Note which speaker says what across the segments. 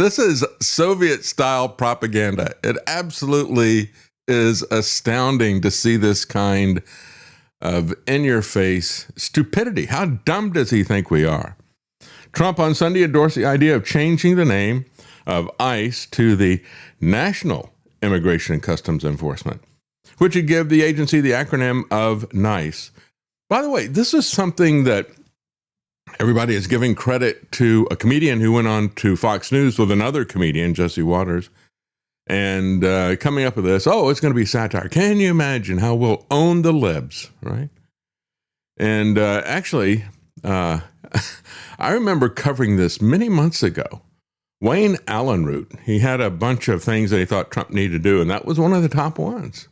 Speaker 1: This is Soviet-style propaganda. It absolutely is astounding to see this kind of in-your-face stupidity. How dumb does he think we are? Trump on Sunday endorsed the idea of changing the name of ICE to the National Immigration and Customs Enforcement, which would give the agency the acronym of NICE. By the way, this is something that everybody is giving credit to a comedian who went on to Fox News with another comedian, Jesse Waters, and coming up with this, it's going to be satire. Can you imagine how we'll own the libs, right? And actually, I remember covering this many months ago. Wayne Allenroot, he had a bunch of things that he thought Trump needed to do, and that was one of the top ones.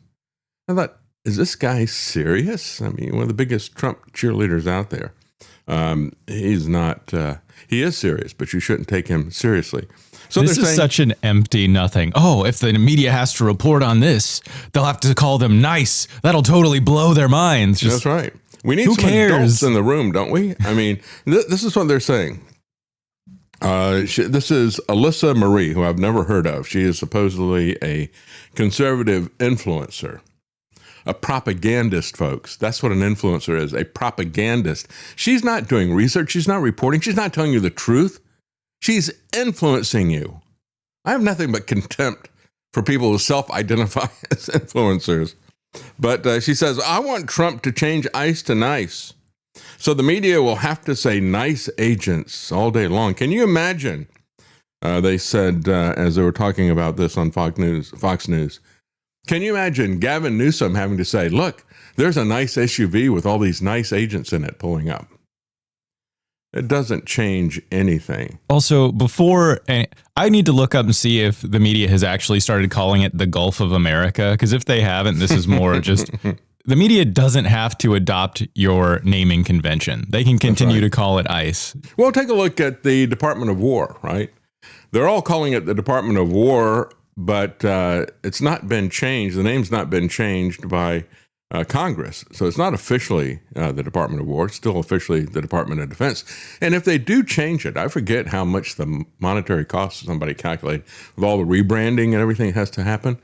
Speaker 1: I thought, is this guy serious? I mean, one of the biggest Trump cheerleaders out there. He's not, he is serious, but you shouldn't take him seriously. So
Speaker 2: this is such an empty nothing. Oh, if the media has to report on this, they'll have to call them nice. That'll totally blow their minds.
Speaker 1: That's right. We need some adults in the room, don't we? I mean, this is what they're saying. This is Alyssa Marie, who I've never heard of. She is supposedly a conservative influencer. A propagandist, folks. That's what an influencer is, a propagandist. She's not doing research. She's not reporting. She's not telling you the truth. She's influencing you. I have nothing but contempt for people who self-identify as influencers. But she says, I want Trump to change ICE to NICE. So the media will have to say nice agents all day long. Can you imagine? They said, as they were talking about this on Fox News, can you imagine Gavin Newsom having to say, look, there's a nice SUV with all these nice agents in it pulling up? It doesn't change anything.
Speaker 2: Also, I need to look up and see if the media has actually started calling it the Gulf of America, because if they haven't, this is more just... The media doesn't have to adopt your naming convention. They can continue to call it ICE.
Speaker 1: Well, take a look at the Department of War, right? They're all calling it the Department of War, but it's not been changed. The name's not been changed by Congress. So it's not officially the Department of War. It's still officially the Department of Defense. And if they do change it, I forget how much the monetary cost somebody calculated with all the rebranding and everything that has to happen.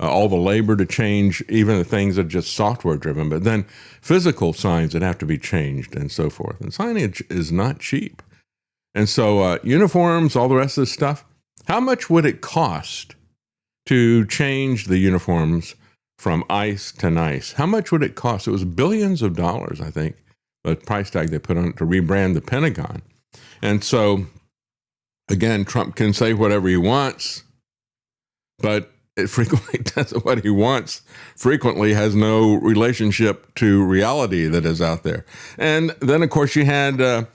Speaker 1: All the labor to change, even the things that are just software driven, but then physical signs that have to be changed and so forth. And signage is not cheap. And so uniforms, all the rest of this stuff, how much would it cost to change the uniforms from ICE to NICE? How much would it cost? It was billions of dollars, I think, the price tag they put on it to rebrand the Pentagon. And so, again, Trump can say whatever he wants, but it frequently does what he wants, frequently has no relationship to reality that is out there. And then, of course, you had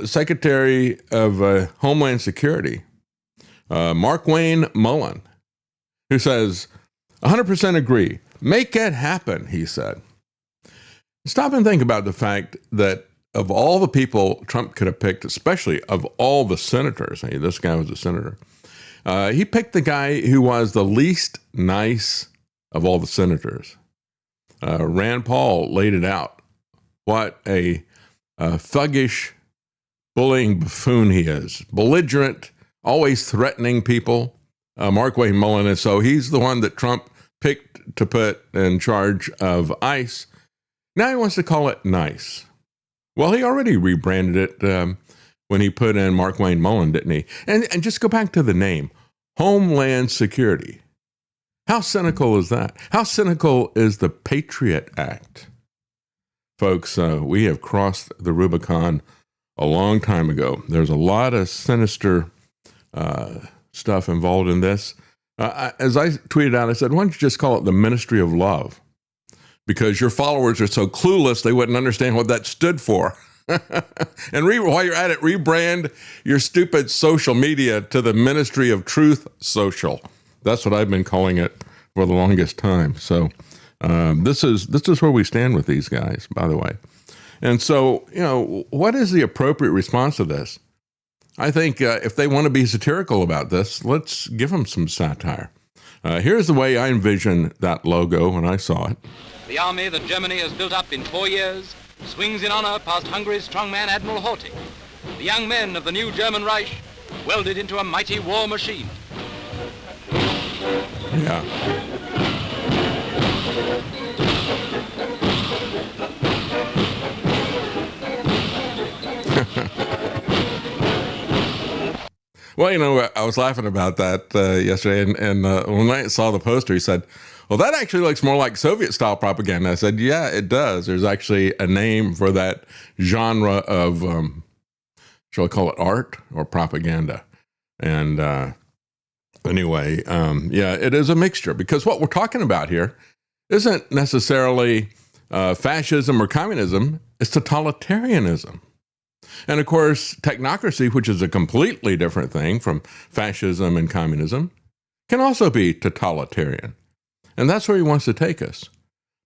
Speaker 1: Secretary of Homeland Security, Mark Wayne Mullen, who says, 100% agree. Make it happen, he said. Stop and think about the fact that of all the people Trump could have picked, especially of all the senators, this guy was a senator, he picked the guy who was the least nice of all the senators. Rand Paul laid it out. What a thuggish, bullying buffoon he is. Belligerent, always threatening people. Mark Wayne Mullen. And so he's the one that Trump picked to put in charge of ICE. Now he wants to call it NICE. Well, he already rebranded it when he put in Mark Wayne Mullen, didn't he? And just go back to the name, Homeland Security. How cynical is that? How cynical is the Patriot Act? Folks, we have crossed the Rubicon a long time ago. There's a lot of sinister stuff involved in this. As I tweeted out, I said, why don't you just call it the Ministry of Love? Because your followers are so clueless, they wouldn't understand what that stood for. And while you're at it, rebrand your stupid social media to the Ministry of Truth Social. That's what I've been calling it for the longest time. So this is where we stand with these guys, by the way. And so, what is the appropriate response to this? I think if they want to be satirical about this, let's give them some satire. Here's the way I envision that logo when I saw it.
Speaker 3: The army that Germany has built up in 4 years swings in honor past Hungary's strongman Admiral Horthy. The young men of the new German Reich welded into a mighty war machine.
Speaker 1: Yeah. Well, you know, I was laughing about that yesterday, and when I saw the poster, he said, well, that actually looks more like Soviet-style propaganda. I said, yeah, it does. There's actually a name for that genre of, shall I call it art or propaganda? And anyway, yeah, it is a mixture, because what we're talking about here isn't necessarily fascism or communism, it's totalitarianism. And of course, technocracy, which is a completely different thing from fascism and communism, can also be totalitarian. And that's where he wants to take us.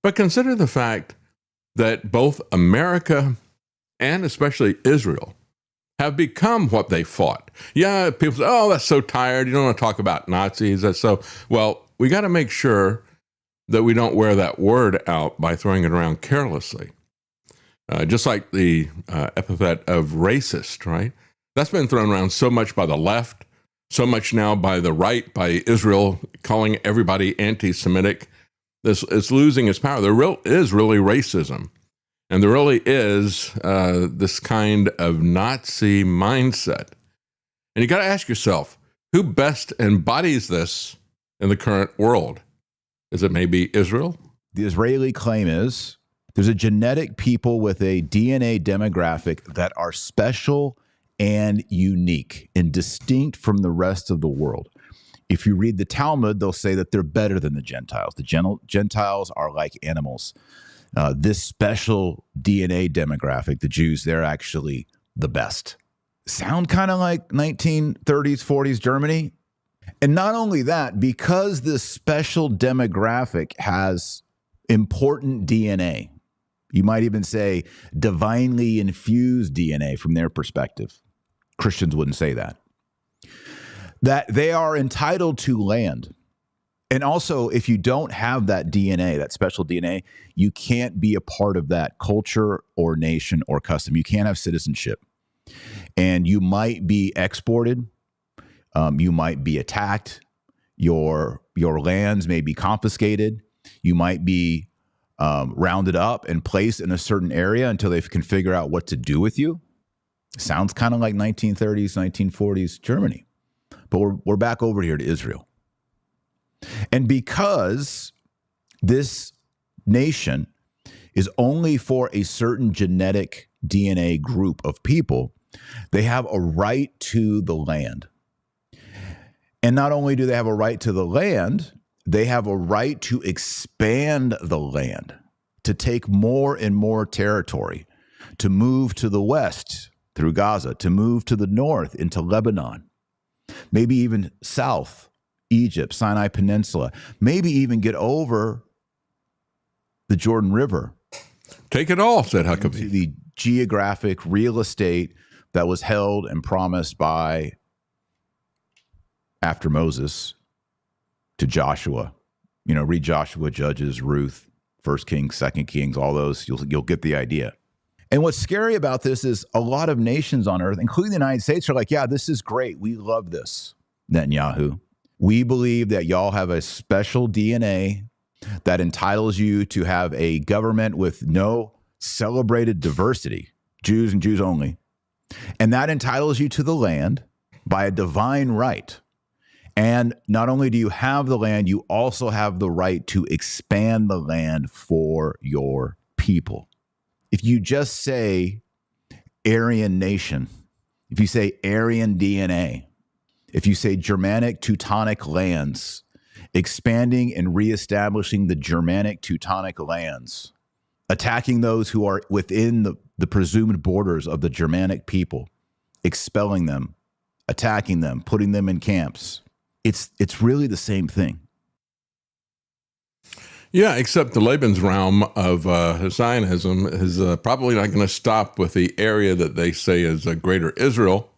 Speaker 1: But consider the fact that both America and especially Israel have become what they fought. Yeah, people say, oh, that's so tired. You don't want to talk about Nazis. That's so, well, we got to make sure that we don't wear that word out by throwing it around carelessly. Just like the epithet of racist, right? That's been thrown around so much by the left, so much now by the right, by Israel calling everybody anti-Semitic. It's losing its power. There is really racism. And there really is this kind of Nazi mindset. And you got to ask yourself, who best embodies this in the current world? Is it maybe Israel?
Speaker 4: The Israeli claim is there's a genetic people with a DNA demographic that are special and unique and distinct from the rest of the world. If you read the Talmud, they'll say that they're better than the Gentiles. The Gentiles are like animals. This special DNA demographic, the Jews, they're actually the best. Sound kind of like 1930s, 40s Germany? And not only that, because this special demographic has important DNA, you might even say divinely infused DNA from their perspective. Christians wouldn't say that. That they are entitled to land. And also, if you don't have that DNA, that special DNA, you can't be a part of that culture or nation or custom. You can't have citizenship. And you might be exported. You might be attacked. Your lands may be confiscated. You might be rounded up and placed in a certain area until they can figure out what to do with you. Sounds kind of like 1930s, 1940s Germany. But we're back over here to Israel. And because this nation is only for a certain genetic DNA group of people, they have a right to the land. And not only do they have a right to the land, they have a right to expand the land, to take more and more territory, to move to the west through Gaza, to move to the north into Lebanon, maybe even south, Egypt, Sinai Peninsula, maybe even get over the Jordan River.
Speaker 1: Take it all, said Huckabee.
Speaker 4: The geographic real estate that was held and promised by, after Moses, to Joshua. You know, read Joshua, Judges, Ruth, 1 Kings, 2 Kings, all those, you'll get the idea. And what's scary about this is a lot of nations on earth, including the United States, are like, yeah, this is great. We love this, Netanyahu. We believe that y'all have a special DNA that entitles you to have a government with no celebrated diversity, Jews and Jews only. And that entitles you to the land by a divine right. And not only do you have the land, you also have the right to expand the land for your people. If you just say Aryan nation, if you say Aryan DNA, if you say Germanic Teutonic lands, expanding and reestablishing the Germanic Teutonic lands, attacking those who are within the presumed borders of the Germanic people, expelling them, attacking them, putting them in camps, it's really the same thing.
Speaker 1: Yeah, except the Lebensraum of Zionism is probably not going to stop with the area that they say is a greater Israel,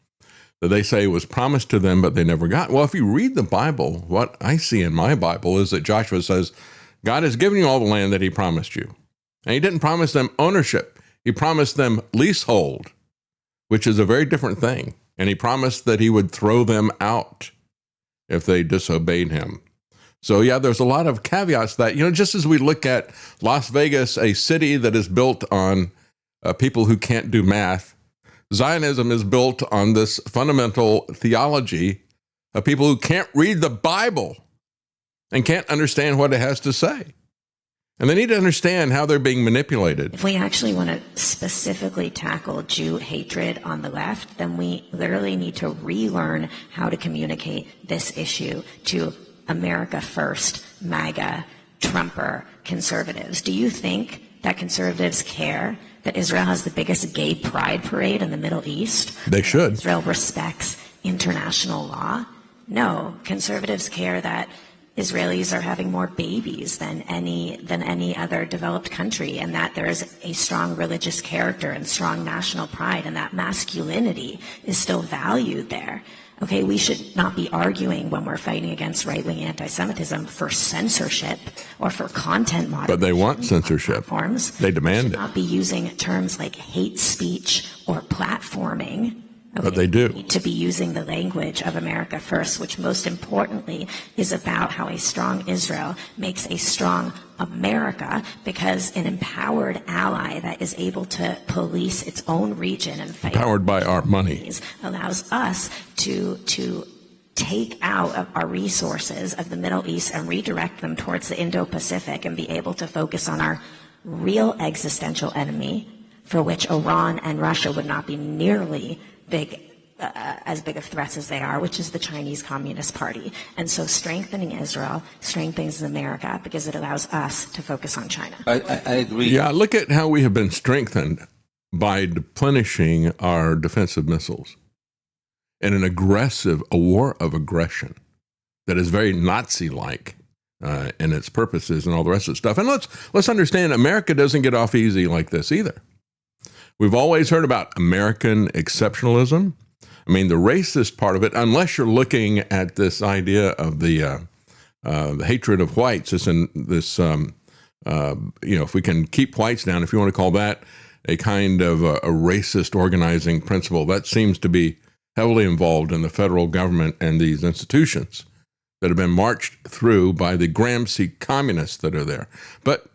Speaker 1: that they say was promised to them, but they never got. Well, if you read the Bible, what I see in my Bible is that Joshua says, God has given you all the land that he promised you. And he didn't promise them ownership. He promised them leasehold, which is a very different thing. And he promised that he would throw them out if they disobeyed him. So, yeah, there's a lot of caveats that, just as we look at Las Vegas, a city that is built on people who can't do math, Zionism is built on this fundamental theology of people who can't read the Bible and can't understand what it has to say. And they need to understand how they're being manipulated.
Speaker 5: If we actually want to specifically tackle Jew hatred on the left, then we literally need to relearn how to communicate this issue to America First, MAGA, Trumper, conservatives. Do you think that conservatives care that Israel has the biggest gay pride parade in the Middle East?
Speaker 1: They should.
Speaker 5: Israel respects international law? No. Conservatives care that Israelis are having more babies than any other developed country, and that there is a strong religious character and strong national pride, and that masculinity is still valued there. Okay, we should not be arguing when we're fighting against right-wing anti-Semitism for censorship or for content moderation.
Speaker 1: But they want censorship.
Speaker 5: Platforms.
Speaker 1: They demand it.
Speaker 5: We should not be using terms like hate speech or platforming. Okay,
Speaker 1: but they do.
Speaker 5: We need to be using the language of America First, which most importantly is about how a strong Israel makes a strong America, because an empowered ally that is able to police its own region and fight
Speaker 1: empowered by our money
Speaker 5: allows us to take out of our resources of the Middle East and redirect them towards the Indo-Pacific and be able to focus on our real existential enemy, for which Iran and Russia would not be nearly as big of threats as they are, which is the Chinese Communist Party. And so strengthening Israel strengthens America because it allows us to focus on China.
Speaker 6: I agree.
Speaker 1: Yeah, look at how we have been strengthened by replenishing our defensive missiles in a war of aggression that is very Nazi-like in its purposes and all the rest of the stuff. And let's understand, America doesn't get off easy like this either. We've always heard about American exceptionalism. I mean, the racist part of it, unless you're looking at this idea of the hatred of whites, if we can keep whites down, if you want to call that a kind of a racist organizing principle, that seems to be heavily involved in the federal government and these institutions that have been marched through by the Gramsci communists that are there. But,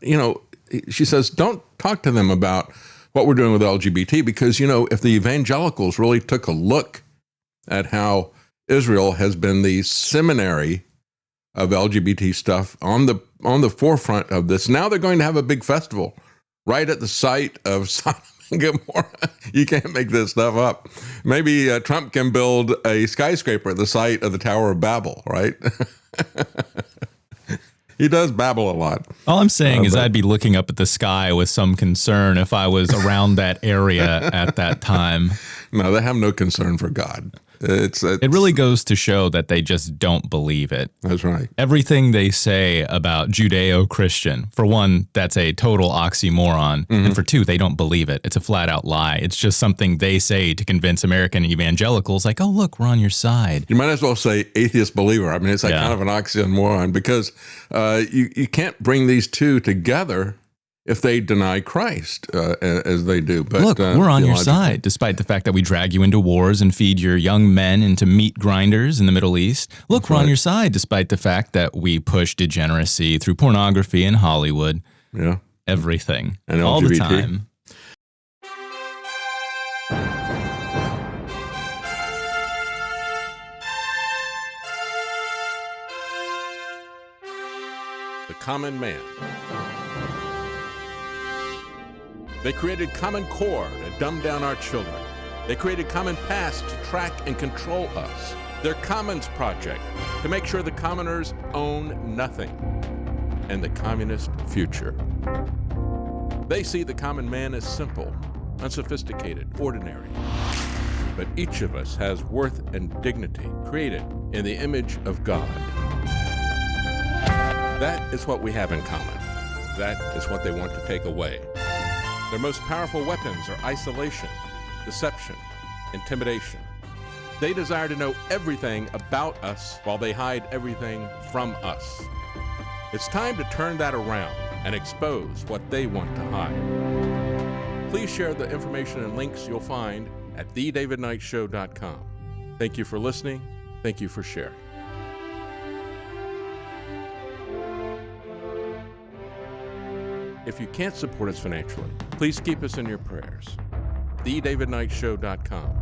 Speaker 1: she says, don't talk to them about what we're doing with LGBT, because, if the evangelicals really took a look at how Israel has been the seminary of LGBT stuff on the forefront of this, now they're going to have a big festival right at the site of Sodom and Gomorrah. You can't make this stuff up. Maybe Trump can build a skyscraper at the site of the Tower of Babel, right? He does babble a lot.
Speaker 2: All I'm saying is I'd be looking up at the sky with some concern if I was around that area at that time.
Speaker 1: No, they have no concern for God. It
Speaker 2: really goes to show that they just don't believe it.
Speaker 1: That's right.
Speaker 2: Everything they say about Judeo-Christian, for one, that's a total oxymoron. Mm-hmm. And for two, they don't believe it. It's a flat out lie. It's just something they say to convince American evangelicals like, oh, look, we're on your side.
Speaker 1: You might as well say atheist believer. I mean, it's like kind of an oxymoron, because you can't bring these two together if they deny Christ, as they do. But
Speaker 2: look, we're on your side, despite the fact that we drag you into wars and feed your young men into meat grinders in the Middle East. Look, we're on your side, despite the fact that we push degeneracy through pornography and Hollywood.
Speaker 1: Yeah.
Speaker 2: Everything.
Speaker 1: And
Speaker 2: all
Speaker 1: LGBT.
Speaker 2: The time.
Speaker 1: The common man. They created Common Core to dumb down our children. They created Common Pass to track and control us. Their Commons Project to make sure the commoners own nothing. And the communist future. They see the common man as simple, unsophisticated, ordinary. But each of us has worth and dignity, created in the image of God. That is what we have in common. That is what they want to take away. Their most powerful weapons are isolation, deception, intimidation. They desire to know everything about us while they hide everything from us. It's time to turn that around and expose what they want to hide. Please share the information and links you'll find at thedavidknightshow.com. Thank you for listening. Thank you for sharing. If you can't support us financially, please keep us in your prayers. TheDavidKnightShow.com.